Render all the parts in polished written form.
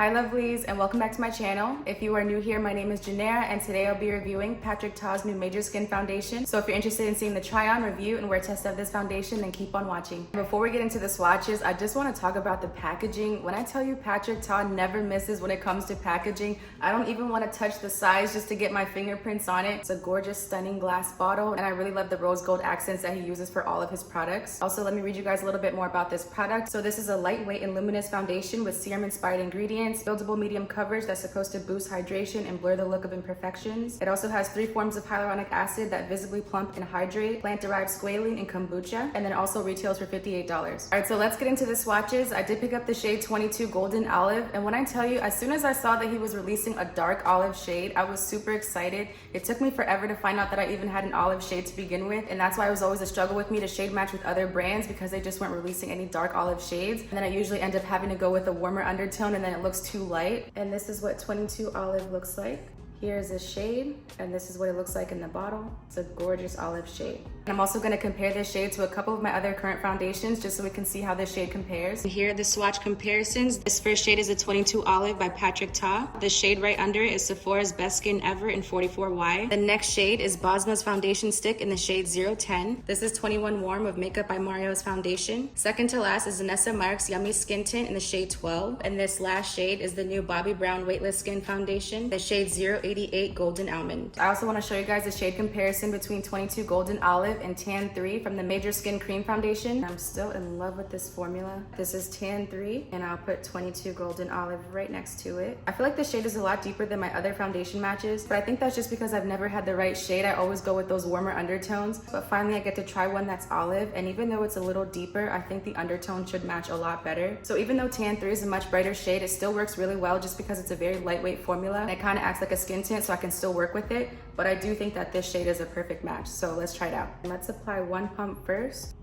Hi lovelies, and welcome back to my channel. If you are new here, my name is Janera, and today I'll be reviewing Patrick Ta's new Major Skin Foundation. So if you're interested in seeing the try-on, review, and wear test of this foundation, then keep on watching. Before we get into the swatches, I just want to talk about the packaging. When I tell you Patrick Ta never misses when it comes to packaging, I don't even want to touch the size just to get my fingerprints on it. It's a gorgeous, stunning glass bottle, and I really love the rose gold accents that he uses for all of his products. Also, let me read you guys a little bit more about this product. So this is a lightweight and luminous foundation with serum-inspired ingredients, buildable medium coverage that's supposed to boost hydration and blur the look of imperfections. It also has 3 forms of hyaluronic acid that visibly plump and hydrate, plant-derived squalene, and kombucha, and then also retails for $58. All right, so let's get into the swatches. I did pick up the shade 22 Golden Olive, and when I tell you, as soon as I saw that he was releasing a dark olive shade, I was super excited. It took me forever to find out that I even had an olive shade to begin with, and that's why it was always a struggle with me to shade match with other brands because they just weren't releasing any dark olive shades. And then I usually end up having to go with a warmer undertone, and then it looks too light. And this is what 22 Olive looks like. Here's a shade, and this is what it looks like in the bottle. It's a gorgeous olive shade. I'm also going to compare this shade to a couple of my other current foundations just so we can see how this shade compares. And here are the swatch comparisons. This first shade is a 22 Olive by Patrick Ta. The shade right under it is Sephora's Best Skin Ever in 44Y. The next shade is Bosma's Foundation Stick in the shade 010. This is 21 Warm of Makeup by Mario's foundation. Second to last is Vanessa Mark's Yummy Skin Tint in the shade 12. And this last shade is the new Bobbi Brown Weightless Skin Foundation, the shade 088 Golden Almond. I also want to show you guys the shade comparison between 22 Golden Olive and Tan 3 from the Major Skin Cream Foundation. I'm still in love with this formula. This is Tan 3, and I'll put 22 Golden Olive right next to it. I feel like the shade is a lot deeper than my other foundation matches, but I think that's just because I've never had the right shade. I always go with those warmer undertones, but finally I get to try one that's olive, and even though it's a little deeper, I think the undertone should match a lot better. So even though Tan 3 is a much brighter shade, it still works really well just because it's a very lightweight formula, and it kind of acts like a skin tint, so I can still work with it, but I do think that this shade is a perfect match. So let's try it out. Let's apply one pump first,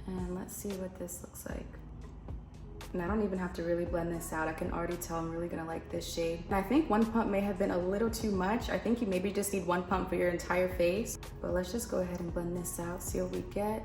and let's see what this looks like. And I don't even have to really blend this out. I can already tell I'm really gonna like this shade. And I think one pump may have been a little too much. I think you maybe just need one pump for your entire face, but let's just go ahead and blend this out, see what we get.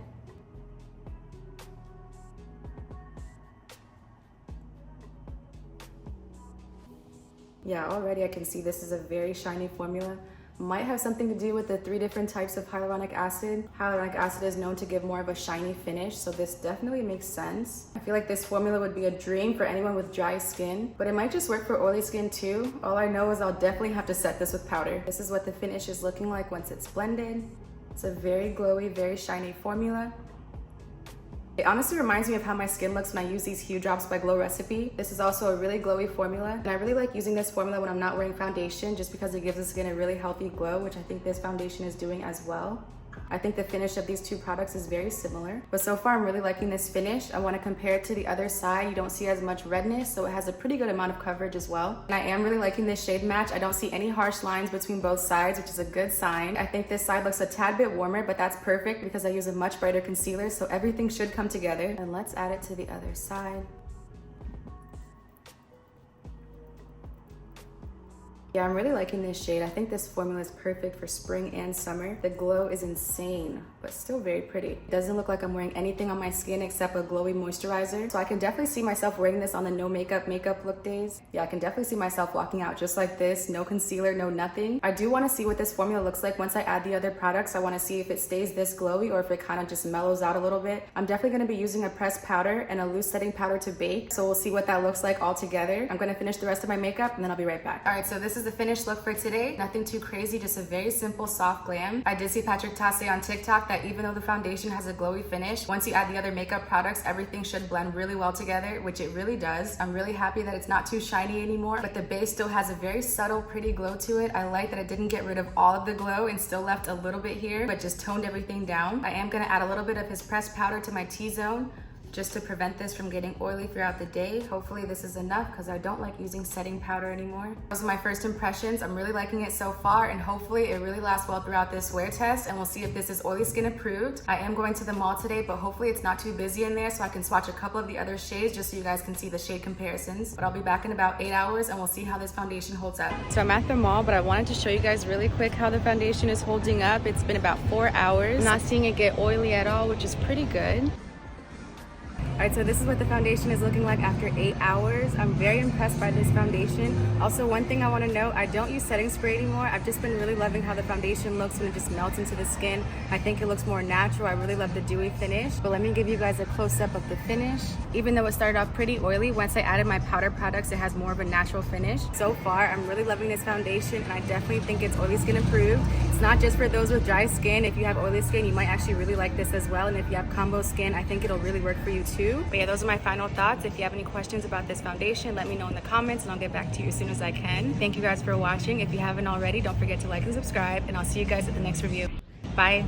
Yeah, already I can see this is a very shiny formula. Might have something to do with the 3 different types of hyaluronic acid. Hyaluronic acid is known to give more of a shiny finish, so this definitely makes sense. I feel like this formula would be a dream for anyone with dry skin, but it might just work for oily skin too. All I know is I'll definitely have to set this with powder. This is what the finish is looking like once it's blended. It's a very glowy, very shiny formula. It honestly reminds me of how my skin looks when I use these Hue Drops by Glow Recipe. This is also a really glowy formula, and I really like using this formula when I'm not wearing foundation just because it gives the skin a really healthy glow, which I think this foundation is doing as well. I think the finish of these 2 products is very similar, but so far I'm really liking this finish. I want to compare it to the other side. You don't see as much redness, so it has a pretty good amount of coverage as well. And I am really liking this shade match. I don't see any harsh lines between both sides, which is a good sign. I think this side looks a tad bit warmer, but that's perfect because I use a much brighter concealer, so everything should come together. And let's add it to the other side. Yeah, I'm really liking this shade. I think this formula is perfect for spring and summer. The glow is insane, but still very pretty. It doesn't look like I'm wearing anything on my skin except a glowy moisturizer. So I can definitely see myself wearing this on the no makeup look days. Yeah, I can definitely see myself walking out just like this, no concealer, no nothing. I do want to see what this formula looks like once I add the other products. I want to see if it stays this glowy or if it kind of just mellows out a little bit. I'm definitely going to be using a pressed powder and a loose setting powder to bake. So we'll see what that looks like all together. I'm going to finish the rest of my makeup and then I'll be right back. All right, so this is the finished look for today. Nothing too crazy, just a very simple soft glam. I did see Patrick Ta say on TikTok that even though the foundation has a glowy finish, once you add the other makeup products, everything should blend really well together, which it really does. I'm really happy that it's not too shiny anymore, but the base still has a very subtle, pretty glow to it. I like that it didn't get rid of all of the glow and still left a little bit here, but just toned everything down. I am gonna add a little bit of his pressed powder to my T-zone just to prevent this from getting oily throughout the day. Hopefully this is enough because I don't like using setting powder anymore. Those are my first impressions. I'm really liking it so far, and hopefully it really lasts well throughout this wear test, and we'll see if this is oily skin approved. I am going to the mall today, but hopefully it's not too busy in there so I can swatch a couple of the other shades just so you guys can see the shade comparisons. But I'll be back in about 8 hours and we'll see how this foundation holds up. So I'm at the mall, but I wanted to show you guys really quick how the foundation is holding up. It's been about 4 hours. I'm not seeing it get oily at all, which is pretty good. Alright, so this is what the foundation is looking like after 8 hours. I'm very impressed by this foundation. Also, one thing I want to note, I don't use setting spray anymore. I've just been really loving how the foundation looks when it just melts into the skin. I think it looks more natural. I really love the dewy finish. But let me give you guys a close-up of the finish. Even though it started off pretty oily, once I added my powder products, it has more of a natural finish. So far, I'm really loving this foundation, and I definitely think it's oily skin approved. It's not just for those with dry skin. If you have oily skin, you might actually really like this as well. And if you have combo skin, I think it'll really work for you too. But yeah, those are my final thoughts. If you have any questions about this foundation, let me know in the comments and I'll get back to you as soon as I can. Thank you guys for watching. If you haven't already, don't forget to like and subscribe, and I'll see you guys at the next review. Bye.